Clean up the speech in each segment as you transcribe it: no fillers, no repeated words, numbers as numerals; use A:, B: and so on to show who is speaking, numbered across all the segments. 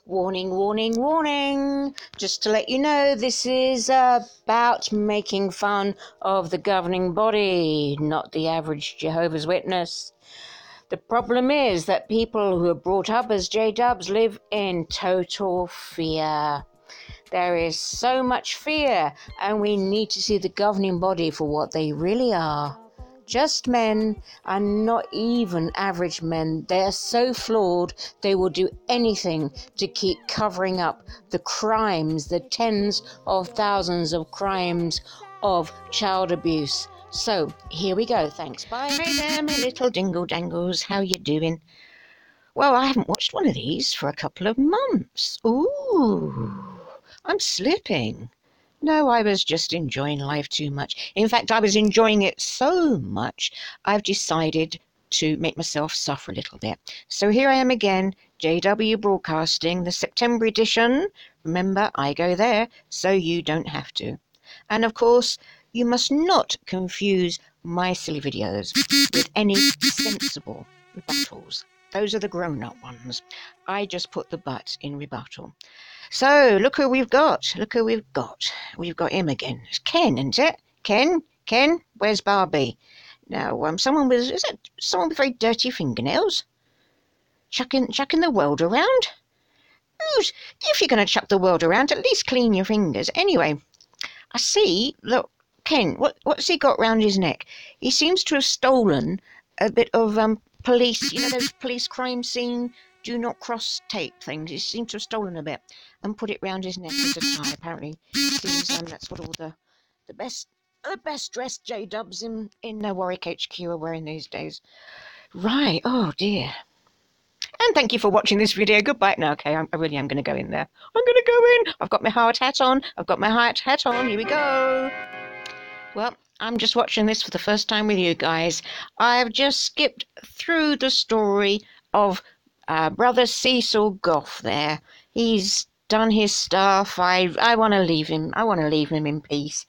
A: Warning, warning, warning. Just to let you know, this is about making fun of the governing body, not the average Jehovah's Witness. The problem is that people who are brought up as J-dubs live in total fear. There is so much fear, and we need to see the governing body for what they really are. Just men, and not even average men. They are so flawed, they will do anything to keep covering up the crimes, the tens of thousands of crimes of child abuse. So, here we go. Thanks. Bye. Hey there, my little dingle-dangles. How you doing? Well, I haven't watched one of these for a couple of months. Ooh, I'm slipping. No, I was just enjoying life too much. In fact, I was enjoying it so much, I've decided to make myself suffer a little bit. So here I am again, JW Broadcasting, the September edition. Remember, I go there, so you don't have to. And of course, you must not confuse my silly videos with any sensible rebuttals. Those are the grown-up ones. I just put the but in rebuttal. So, look who we've got. Look who we've got. We've got him again. It's Ken, isn't it? Ken? Where's Barbie? Now, someone with very dirty fingernails? Chucking the world around? If you're going to chuck the world around, at least clean your fingers. Anyway, I see, look, Ken, what's he got round his neck? He seems to have stolen a bit of police, those police crime scene do not cross tape things. He seems to have stolen a bit and put it round his neck as a tie. Apparently, seems that's what all the best dressed J-dubs in Warwick HQ are wearing these days. Right. Oh dear. And thank you for watching this video. Goodbye. No, okay, I really am going to go in there. I'm going to go in. I've got my hard hat on. Here we go. Well, I'm just watching this for the first time with you guys. I've just skipped through the story of brother Cecil Goff there. He's done his stuff. I want to leave him. I want to leave him in peace.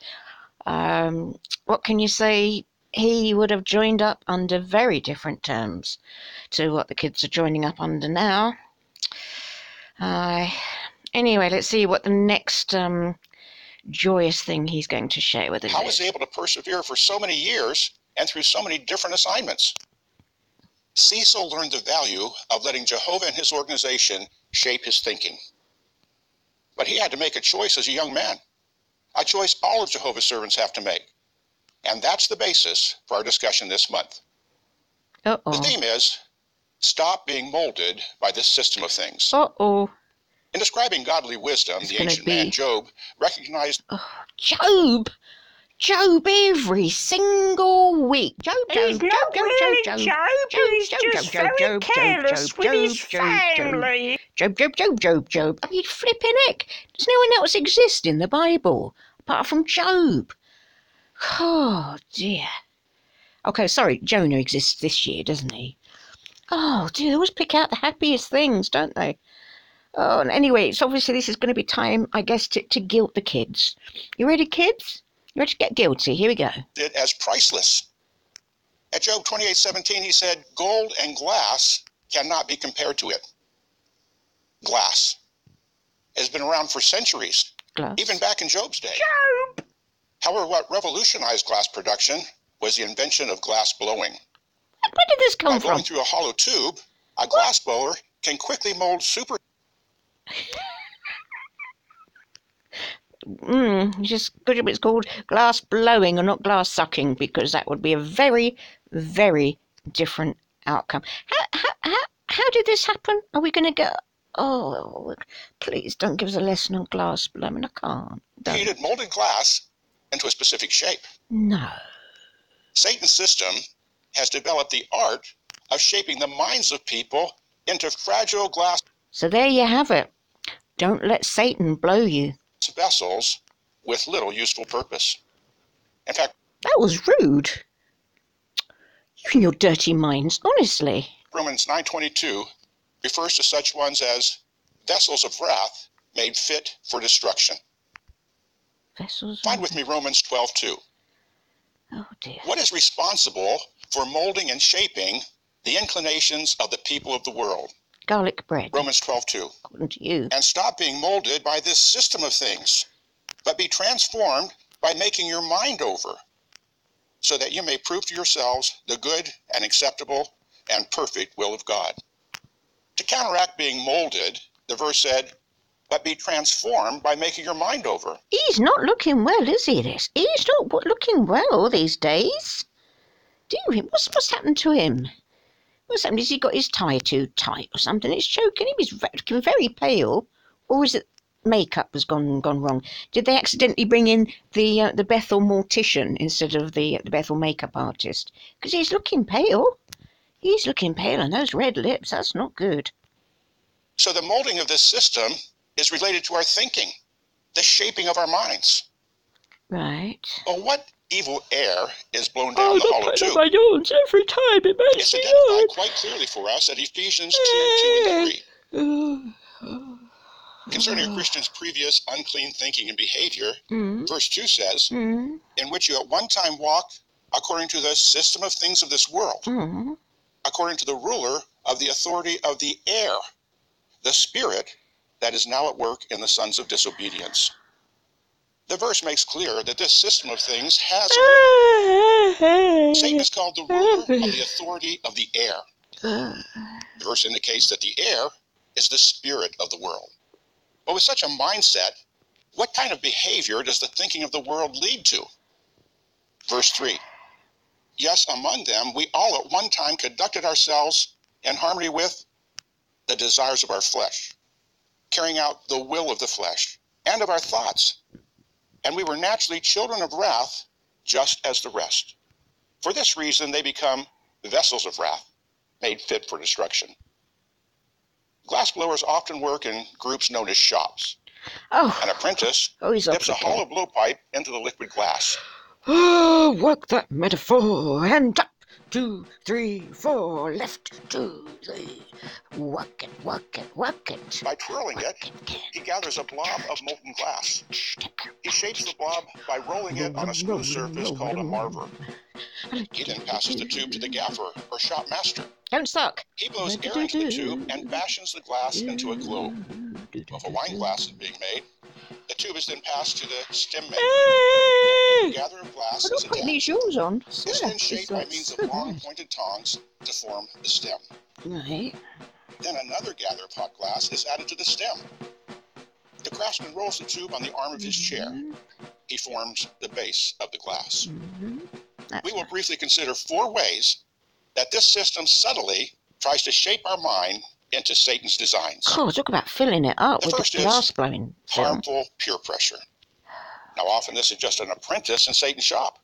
A: What can you say? He would have joined up under very different terms to what the kids are joining up under now. Anyway, let's see what the next joyous thing he's going to share with us.
B: How was he able to persevere for so many years and through so many different assignments? Cecil learned the value of letting Jehovah and his organization shape his thinking. But he had to make a choice as a young man, a choice all of Jehovah's servants have to make. And that's the basis for our discussion this month. The theme is, stop being molded by this system of things. In describing godly wisdom, the ancient man Job recognized...
A: Job every single week.
C: He's not really Job. He's just very careless with his family.
A: Job. I mean, flipping heck. Does no one else exist in the Bible apart from Job? Oh, dear. Okay, sorry, Jonah exists this year, doesn't he? Oh, dear, they always pick out the happiest things, don't they? Oh, and anyway, it's obviously this is going to be time, I guess, to guilt the kids. You ready, kids? You ready to get guilty? Here we go.
B: It as priceless. At Job 28:17, he said, gold and glass cannot be compared to it. Glass has been around for centuries, even back in Job's day.
C: Job!
B: However, what revolutionized glass production was the invention of glass blowing.
A: Where did this come from?
B: By blowing through a hollow tube, a glass blower can quickly mold super...
A: Just good if it's called glass blowing or not glass sucking, because that would be a very, very different outcome. How did this happen? Are we going to go... Oh, please don't give us a lesson on glass blowing. I can't.
B: Heated molded glass into a specific shape.
A: No.
B: Satan's system has developed the art of shaping the minds of people into fragile glass...
A: So there you have it. Don't let Satan blow you.
B: Vessels with little useful purpose. In fact,
A: that was rude. You and your dirty minds, honestly.
B: Romans 9:22 refers to such ones as vessels of wrath made fit for destruction.
A: Vessels.
B: Find with me Romans 12:2.
A: Oh dear.
B: What is responsible for molding and shaping the inclinations of the people of the world?
A: Garlic bread,
B: Romans 12:2.
A: according to you.
B: And stop being molded by this system of things, but be transformed by making your mind over, so that you may prove to yourselves the good and acceptable and perfect will of God. To counteract being molded, the verse said, but be transformed by making your mind over.
A: He's not looking well, is he, this? He's not looking well these days. What's happened to him? What's happened? Has he got his tie too tight or something? It's choking him. He's looking very pale. Or is it makeup has gone wrong? Did they accidentally bring in the Bethel mortician instead of the Bethel makeup artist? Because he's looking pale. He's looking pale, and those red lips, that's not good.
B: So the molding of this system is related to our thinking, the shaping of our minds.
A: Right.
B: Well, what evil air is blown down the hollow tube?
A: My yawns every time. It makes
B: It's identified quite clearly for us at Ephesians 2:2 and 3. Concerning a Christian's previous unclean thinking and behavior, verse 2 says, in which you at one time walked according to the system of things of this world, according to the ruler of the authority of the air, the spirit that is now at work in the sons of disobedience. The verse makes clear that this system of things has a ruler. Satan is called the ruler of the authority of the air. The verse indicates that the air is the spirit of the world. But with such a mindset, what kind of behavior does the thinking of the world lead to? Verse 3. Yes, among them we all at one time conducted ourselves in harmony with the desires of our flesh, carrying out the will of the flesh and of our thoughts. And we were naturally children of wrath, just as the rest. For this reason they become vessels of wrath, made fit for destruction. Glassblowers often work in groups known as shops.
A: Oh.
B: An apprentice
A: He's
B: dips a hollow blowpipe into the liquid glass.
A: Oh, work that metaphor. And up, 2, 3, 4, left, 2, 3. Work it.
B: By twirling it, he gathers a blob of molten glass. He shapes the blob by rolling it on a smooth surface called a marver. He then passes the tube to the gaffer or shop master.
A: Don't suck.
B: He blows air into the tube and fashions the glass into a globe. If a wine glass is being made, the tube is then passed to the stem maker. The gather of glass is
A: Put these shoes on.
B: It's then shaped by means of long pointed tongs to form the stem.
A: Right.
B: Then another gather of hot glass is added to the stem. The craftsman rolls the tube on the arm of his chair. He forms the base of the glass. We will briefly consider 4 ways that this system subtly tries to shape our mind into Satan's designs.
A: Oh, talk about filling it up with
B: first
A: the glass blowing.
B: Harmful peer pressure. Now, often this is just an apprentice in Satan's shop.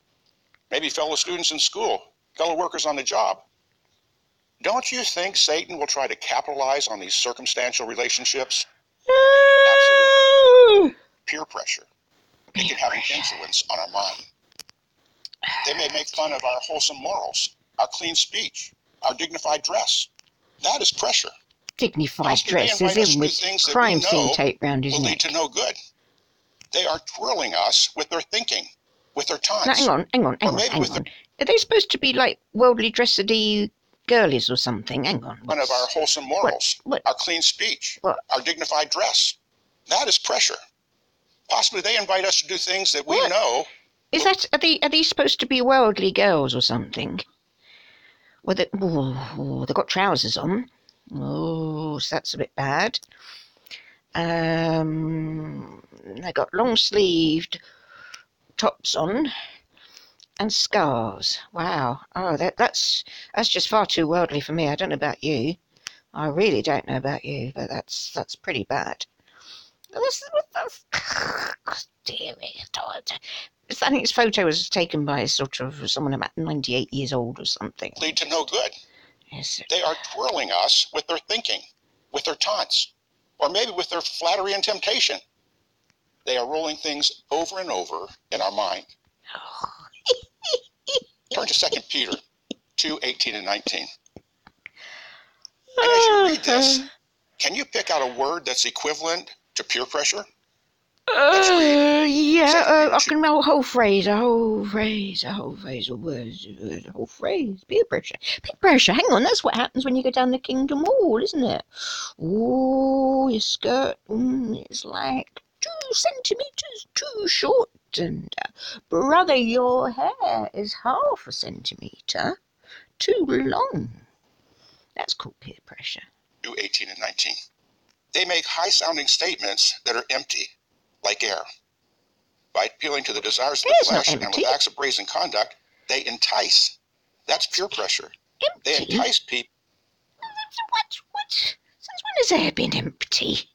B: Maybe fellow students in school, fellow workers on the job. Don't you think Satan will try to capitalize on these circumstantial relationships? Absolutely. Peer pressure. It can have an influence on our mind. They may make fun of our wholesome morals, our clean speech, our dignified dress. That is pressure.
A: Dignified dress is in with crime scene tape round his
B: neck. Will lead
A: neck.
B: to no good. They are twirling us with their thinking, with their taunts.
A: Now, hang on. Are they supposed to be like worldly dressedy girlies or something? Hang on.
B: One of our wholesome morals,
A: what?
B: Our clean speech,
A: What?
B: Our dignified dress. That is pressure. Possibly they invite us to do things that we
A: What?
B: know.
A: Is that are these supposed to be worldly girls or something? Well, they've got trousers on. Oh, so that's a bit bad. They got long-sleeved tops on and scarves. Wow. Oh, that's just far too worldly for me. I don't know about you. I really don't know about you, but that's pretty bad. That's dear me. I think this photo was taken by sort of someone about 98 years old or something.
B: Lead to no good.
A: Yes.
B: They are twirling us with their thinking, with their taunts, or maybe with their flattery and temptation. They are rolling things over and over in our mind. Turn to 2 Peter 2:18 and 19. And as you read this, can you pick out a word that's equivalent to peer pressure?
A: Yeah, I can know a whole phrase, a whole phrase, a whole phrase. Peer pressure. Peer pressure, hang on, that's what happens when you go down the Kingdom Hall, isn't it? Oh, your skirt is like 2 centimetres too short, and brother, your hair is half a centimetre too long. That's called peer pressure.
B: 18 and 19. They make high-sounding statements that are empty, like air. By appealing to the desires of the flesh and with acts of brazen conduct, they entice. That's peer pressure.
A: Empty?
B: They entice people.
A: What? Since when has air been empty?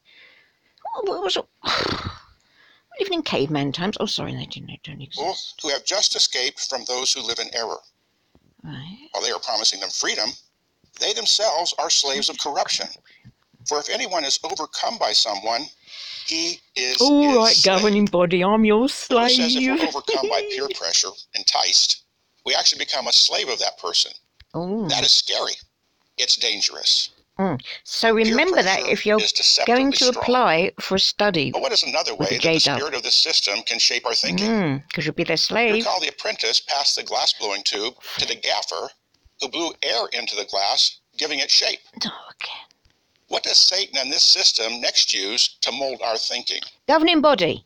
A: What was it? Living in caveman times. Oh, sorry, they don't exist.
B: Who have just escaped from those who live in error.
A: Right.
B: While they are promising them freedom, they themselves are slaves of corruption. For if anyone is overcome by someone, he is
A: all right,
B: slave.
A: governing body, I'm your slave.
B: Who says if we're overcome by peer pressure, enticed, we actually become a slave of that person?
A: Oh.
B: That is scary. It's dangerous.
A: So remember that if you're going to apply for a study.
B: But what is another way that the spirit of the system can shape our thinking?
A: Because you'll be their slave.
B: Recall the apprentice passed the glass blowing tube to the gaffer, who blew air into the glass, giving it shape.
A: Oh, okay.
B: What does Satan and this system next use to mold our thinking?
A: Governing body.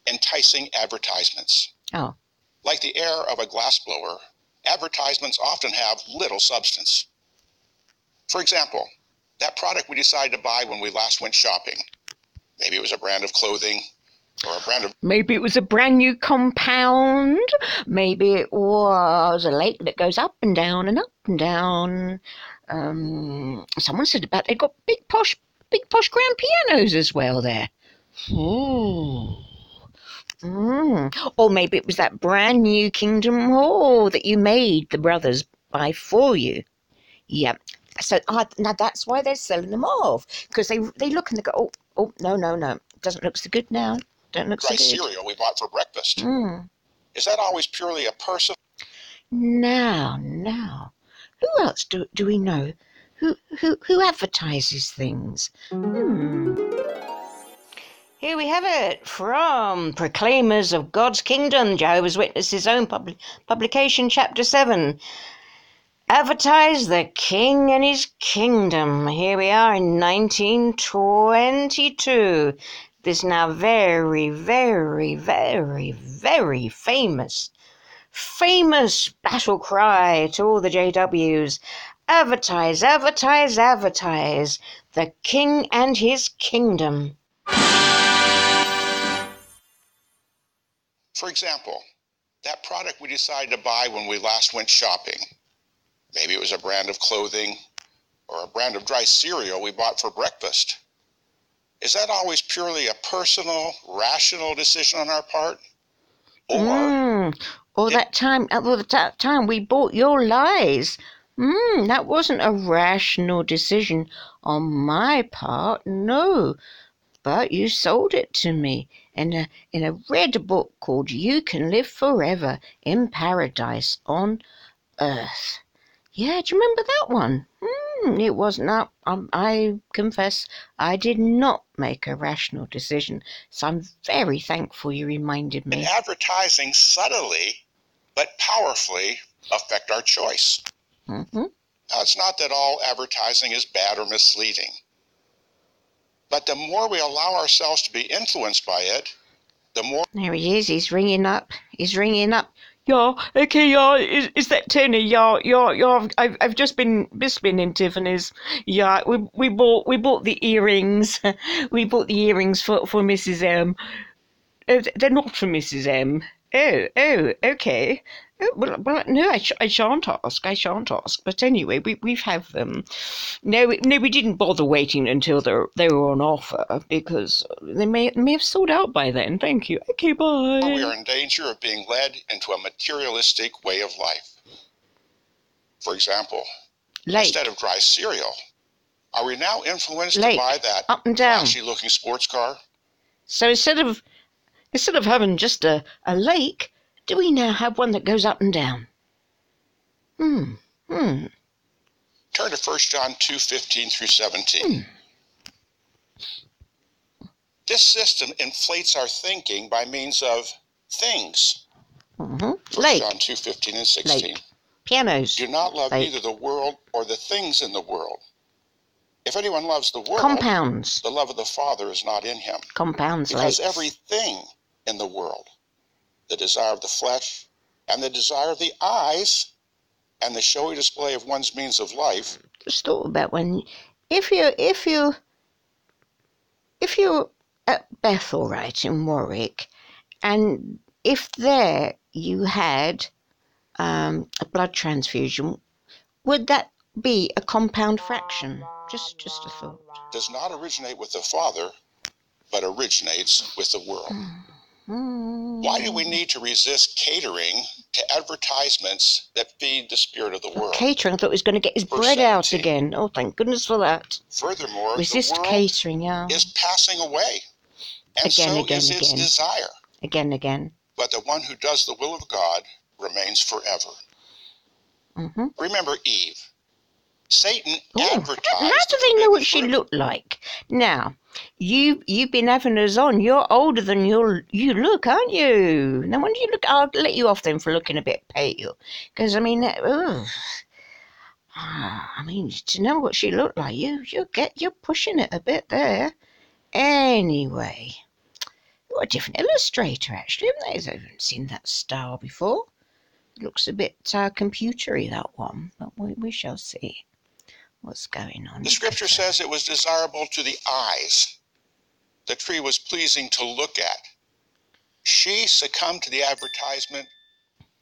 B: Enticing advertisements.
A: Oh.
B: Like the air of a glassblower, advertisements often have little substance. For example, that product we decided to buy when we last went shopping. Maybe it was a brand of clothing or a brand of...
A: Maybe it was a brand new compound. Maybe it was a lake that goes up and down and up and down. Someone said about they've got big posh grand pianos as well there. Ooh. Or maybe it was that brand new Kingdom Hall that you made the brothers buy for you. Yep. So now that's why they're selling them off, because they look and they go, oh no, doesn't look so good now. Don't look so good.
B: Cereal we bought for breakfast. Is that always purely a person?
A: Now, who else do we know who advertises things? Here we have it from Proclaimers of God's Kingdom, Jehovah's Witnesses' own publication, Chapter 7. Advertise the King and his kingdom. Here we are in 1922. This now very, very, very, very famous battle cry to all the JWs. Advertise, advertise, advertise the King and his kingdom.
B: For example, that product we decided to buy when we last went shopping. Maybe it was a brand of clothing or a brand of dry cereal we bought for breakfast. Is that always purely a personal, rational decision on our part?
A: Or that time we bought your lies. That wasn't a rational decision on my part, no. But you sold it to me in a red book called You Can Live Forever in Paradise on Earth. Yeah, do you remember that one? It was not. I confess, I did not make a rational decision, so I'm very thankful you reminded me.
B: And advertising subtly but powerfully affect our choice. Now, it's not that all advertising is bad or misleading, but the more we allow ourselves to be influenced by it, the more...
A: There he is. He's ringing up. Yeah, okay, yeah, is that Tenny? Yeah, I've just been in Tiffany's. Yeah, we bought the earrings. We bought the earrings for Mrs. M. They're not for Mrs. M. Oh, okay. Oh, well, no, I shan't ask. But anyway, we've have them. No, we didn't bother waiting until they were on offer because they may have sold out by then. Thank you. Okay, bye.
B: We are in danger of being led into a materialistic way of life. For example, instead of dry cereal, are we now influenced to buy that
A: up and down
B: flashy-looking sports car?
A: So instead of having just a lake, do we now have one that goes up and down?
B: Turn to 1 John 2:15 through 17. This system inflates our thinking by means of things.
A: Mm-hmm.
B: 1 John 2:15 and 16.
A: Lake. Pianos.
B: Do not love
A: Lake.
B: either the world or the things in the world. If anyone loves the world,
A: Compounds.
B: the love of the Father is not in him.
A: Compounds.
B: Because
A: Lakes.
B: everything in the world, the desire of the flesh and the desire of the eyes and the showy display of one's means of life.
A: Just thought about when, if you're at Bethel, right, in Warwick, and if there you had a blood transfusion, would that be a compound fraction? Just a thought.
B: Does not originate with the Father, but originates with the world. Why do we need to resist catering to advertisements that feed the spirit of the world?
A: Catering, I thought he was going to get his
B: Verse
A: bread out
B: 17.
A: again. Oh, thank goodness for that.
B: Furthermore,
A: Resist
B: the world
A: catering, yeah.
B: is passing away, and
A: Again,
B: is its desire.
A: Again.
B: But the one who does the will of God remains forever.
A: Mm-hmm.
B: Remember Eve. Satan
A: Ooh,
B: advertised.
A: how do they know what she looked like? Now, you've been having us on. You're older than you look, aren't you? No wonder you look. I'll let you off then for looking a bit pale, because I mean, to know what she looked like, you're pushing it a bit there. Anyway, what a different illustrator, actually, haven't they? I haven't seen that style before. It looks a bit computery, that one, but we shall see what's going on.
B: The scripture says it was desirable to the eyes. The tree was pleasing to look at. She succumbed to the advertisement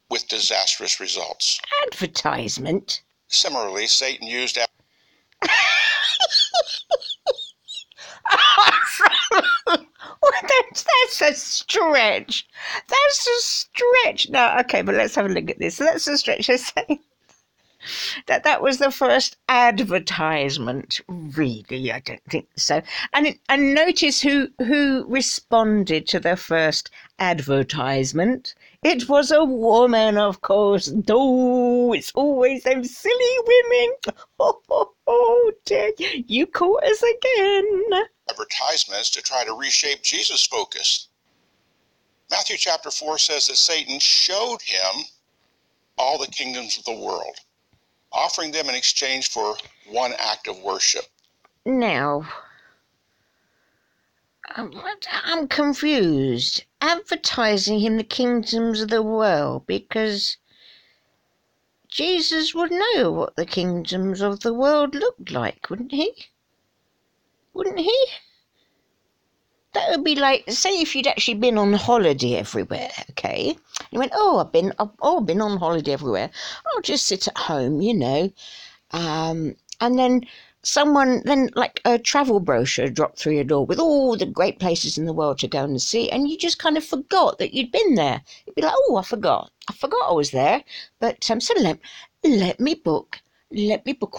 B: with disastrous results.
A: Advertisement?
B: Similarly, Satan used
A: Well, that's a stretch. That's a stretch. No, okay, but let's have a look at this. So that's a stretch. I say that was the first advertisement. Really, I don't think so. And notice who responded to the first advertisement. It was a woman, of course. Oh, it's always those silly women. Oh dear, you caught us again.
B: advertisements to try to reshape Jesus' focus. Matthew chapter 4 says that Satan showed him all the kingdoms of the world, offering them in exchange for one act of worship.
A: Now, I'm confused. Advertising him the kingdoms of the world, because Jesus would know what the kingdoms of the world looked like, wouldn't he? Wouldn't he? That would be like, say if you'd actually been on holiday everywhere, okay? You went, I've been on holiday everywhere. I'll just sit at home, and then like a travel brochure dropped through your door with all the great places in the world to go and see, and you just kind of forgot that you'd been there. You'd be like, I forgot I was there, but so let me book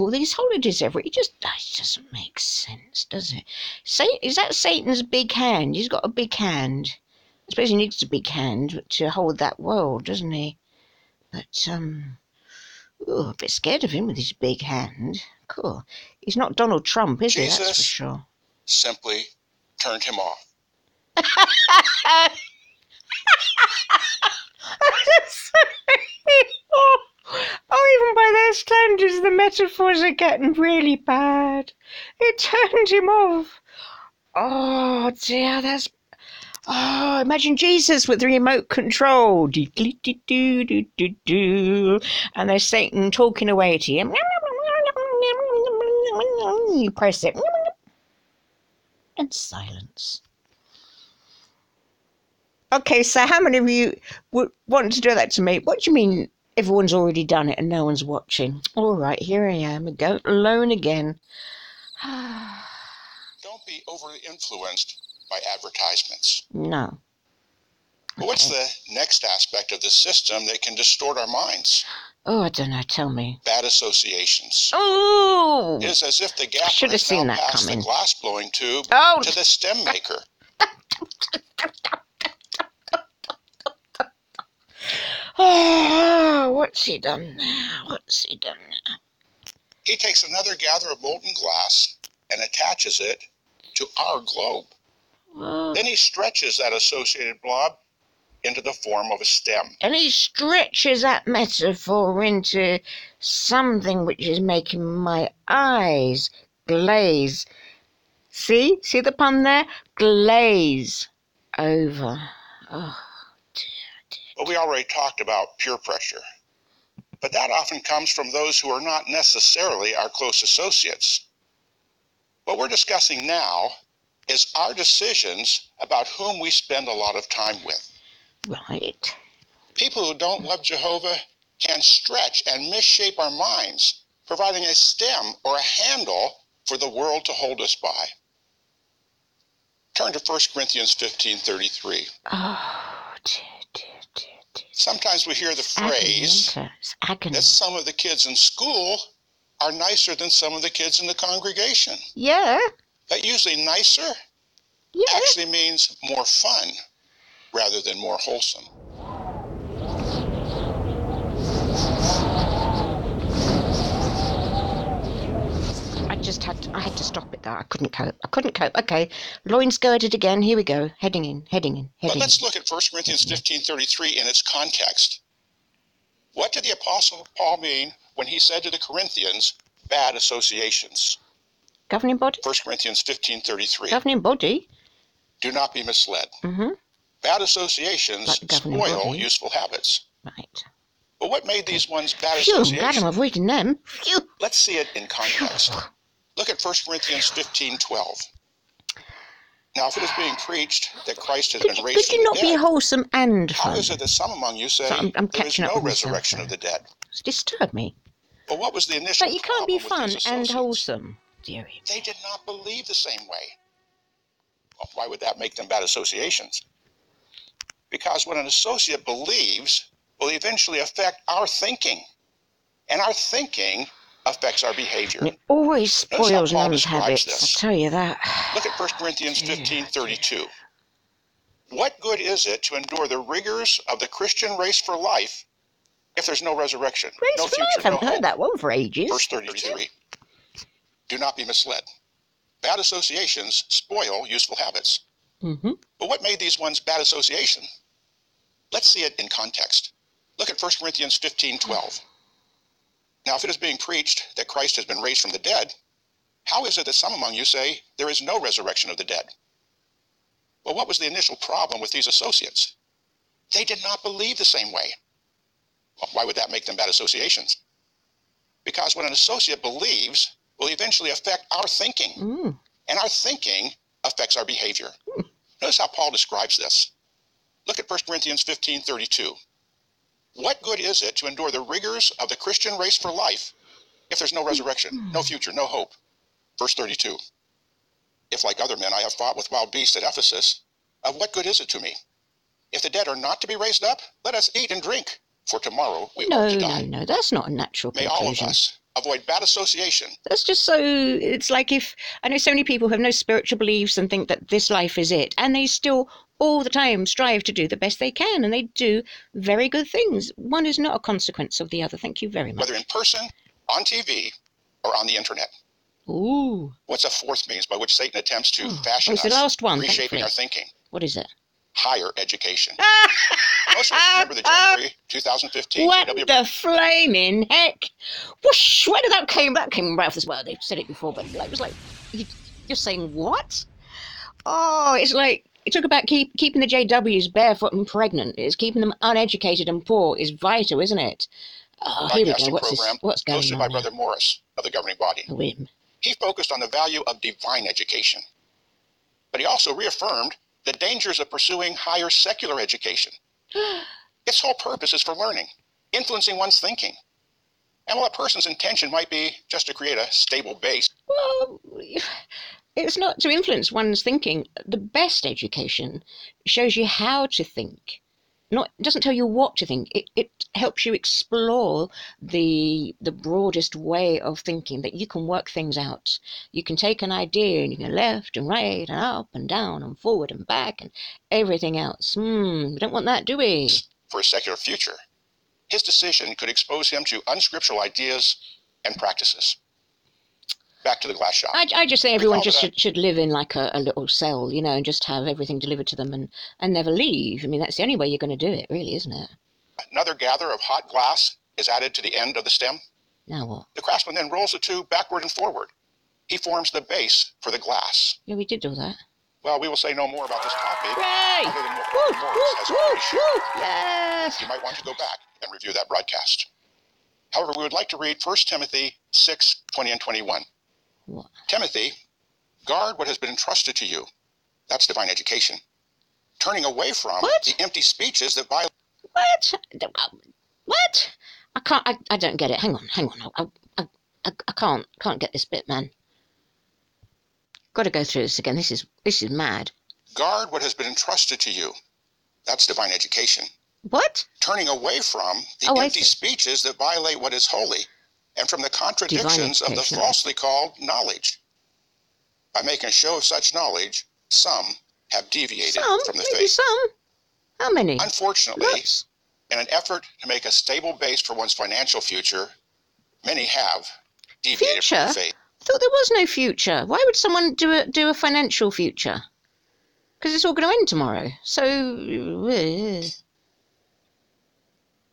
A: all these holidays every. It just doesn't make sense, does it? Is that Satan's big hand? He's got a big hand. I suppose he needs a big hand to hold that world, doesn't he? But a bit scared of him with his big hand. Cool. He's not Donald Trump, is he? That's for sure.
B: Simply turned him off.
A: Even by their standards, the metaphors are getting really bad. It turned him off. Oh dear, that's... Oh, imagine Jesus with the remote control. And there's Satan talking away to him. You press it. And silence. Okay, so how many of you would want to do that to me? What do you mean everyone's already done it and no one's watching? All right, here I am, alone again.
B: Don't be overly influenced by advertisements.
A: No.
B: But what's the next aspect of the system that can distort our minds?
A: Oh, I don't know. Tell me.
B: Bad associations.
A: Oh!
B: It is as if the gaffer
A: should have
B: has now
A: seen that
B: passed
A: coming.
B: the glass blowing tube to the stem maker.
A: Oh, what's he done now?
B: He takes another gather of molten glass and attaches it to our globe. Then he stretches that associated blob into the form of a stem.
A: And he stretches that metaphor into something which is making my eyes glaze. See the pun there? Glaze over. Oh, dear.
B: Well, we already talked about peer pressure, but that often comes from those who are not necessarily our close associates. What we're discussing now is our decisions about whom we spend a lot of time with.
A: Right.
B: People who don't love Jehovah can stretch and misshape our minds, providing a stem or a handle for the world to hold us by. Turn to 1 Corinthians 15:33.
A: Oh, dear.
B: Sometimes we hear the phrase that some of the kids in school are nicer than some of the kids in the congregation.
A: Yeah.
B: But usually nicer actually means more fun rather than more wholesome.
A: I had to stop it there. I couldn't cope. Okay, loins girded again. Here we go. Heading in.
B: But let's look at 1 Corinthians 15:33 in its context. What did the Apostle Paul mean when he said to the Corinthians, bad associations?
A: Governing body?
B: 1 Corinthians 15:33.
A: Governing body?
B: Do not be misled.
A: Mm-hmm.
B: Bad associations spoil useful habits.
A: Right.
B: But what made these ones bad associations?
A: Glad I'm avoiding them. Phew.
B: Let's see it in context. Look at 1 Corinthians 15:12. Now, if it is being preached that Christ has been raised from the dead,
A: could you not be wholesome and fun?
B: how is it that some among you say
A: I'm
B: there is no resurrection of the dead?
A: It's disturbed me.
B: But what was the initial
A: But you can't be fun
B: with
A: and wholesome, dearie.
B: They did not believe the same way. Well, why would that make them bad associations? Because what an associate believes will eventually affect our thinking. And our thinking affects our behavior.
A: And it always spoils one's habits, I tell you that.
B: Look at 1 Corinthians 15:32. What good is it to endure the rigors of the Christian race for life if there's no resurrection, no future,
A: I haven't heard that one for ages.
B: Verse 33. Do not be misled. Bad associations spoil useful habits.
A: Mm-hmm.
B: But what made these ones bad association? Let's see it in context. Look at 1 Corinthians 15:12. Now, if it is being preached that Christ has been raised from the dead, how is it that some among you say there is no resurrection of the dead? Well, what was the initial problem with these associates? They did not believe the same way. Well, why would that make them bad associations? Because what an associate believes will eventually affect our thinking. And our thinking affects our behavior. Notice how Paul describes this. Look at 1 Corinthians 15:32. What good is it to endure the rigors of the Christian race for life if there's no resurrection, no future, no hope? Verse 32. If, like other men, I have fought with wild beasts at Ephesus, of what good is it to me? If the dead are not to be raised up, let us eat and drink, for tomorrow we are to die.
A: No, that's not a natural
B: conclusion. May all of us avoid bad association.
A: That's just so, it's like if, I know so many people who have no spiritual beliefs and think that this life is it, and they still all the time strive to do the best they can, and they do very good things. One is not a consequence of the other. Thank you very much.
B: Whether in person, on TV, or on the internet.
A: Ooh.
B: What's a fourth means by which Satan attempts to fashion us,
A: the last one,
B: reshaping our thinking?
A: What is it?
B: Higher education. Most of us remember the January 2015
A: What the flaming heck? Whoosh! Where did that came? That came right off this. Well, they've said it before, but it was like, you're saying what? Oh, it's like, you talk about keeping the JWs barefoot and pregnant. It's keeping them uneducated and poor is vital, isn't it? Oh, here we go. What's going on?
B: Hosted by Brother Morris of the governing body. He focused on the value of divine education, but he also reaffirmed the dangers of pursuing higher secular education. Its whole purpose is for learning, influencing one's thinking. And while a person's intention might be just to create a stable base.
A: Well, it's not to influence one's thinking. The best education shows you how to think. It doesn't tell you what to think. It helps you explore the broadest way of thinking, that you can work things out. You can take an idea and you can left and right and up and down and forward and back and everything else. We don't want that, do we?
B: For a secular future, his decision could expose him to unscriptural ideas and practices. back to the glass shop.
A: I just think everyone
B: Recall
A: just
B: that
A: should live in like a little cell, you know, and just have everything delivered to them and never leave. I mean, that's the only way you're going to do it, really, isn't it?
B: another gather of hot glass is added to the end of the stem.
A: Now what?
B: The craftsman then rolls the tube backward and forward. He forms the base for the glass.
A: Yeah, we did do that.
B: Well, we will say no more about this topic.
A: Hooray!
B: Other than what Morris has already shared.
A: Yes!
B: You might want to go back and review that broadcast. However, we would like to read 1 Timothy 6, 20 and 21.
A: What?
B: Timothy, guard what has been entrusted to you. That's divine education. Turning away from the empty speeches that violate.
A: What? What? I don't get it. Hang on. I can't get this bit, man. Got to go through this again. This is mad.
B: Guard what has been entrusted to you. That's divine education.
A: What?
B: Turning away from the empty speeches that violate what is holy and from the contradictions of the falsely called knowledge. By making a show of such knowledge, some have deviated from the faith.
A: Some. How many?
B: Unfortunately, in an effort to make a stable base for one's financial future, many have deviated from the faith.
A: I thought there was no future. Why would someone do a financial future? Because it's all going to end tomorrow. So.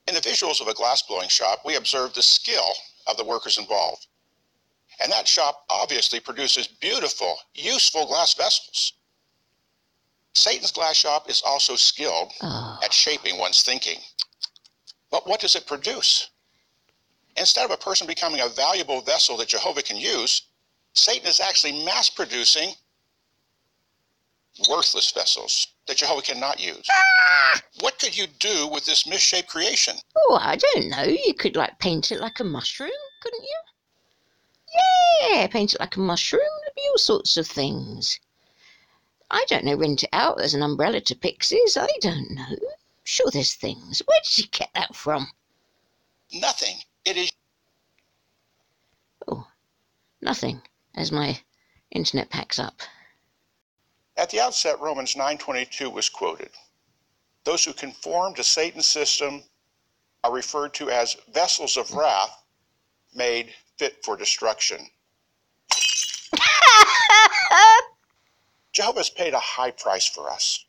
B: In the visuals of a glass-blowing shop, we observe the skill of the workers involved. And that shop obviously produces beautiful, useful glass vessels. Satan's glass shop is also skilled at shaping one's thinking. But what does it produce? Instead of a person becoming a valuable vessel that Jehovah can use, Satan is actually mass-producing worthless vessels that Jehovah cannot use. What could you do with this misshaped creation?
A: Oh, I don't know. You could, paint it like a mushroom, couldn't you? Yeah, paint it like a mushroom. There'd be all sorts of things. I don't know, rent it out as an umbrella to pixies. I don't know. Sure there's things. Where did you get that from?
B: Nothing. It is...
A: Oh, nothing, as my internet packs up.
B: At the outset, Romans 9:22 was quoted. Those who conform to Satan's system are referred to as vessels of wrath made fit for destruction. Jehovah has paid a high price for us.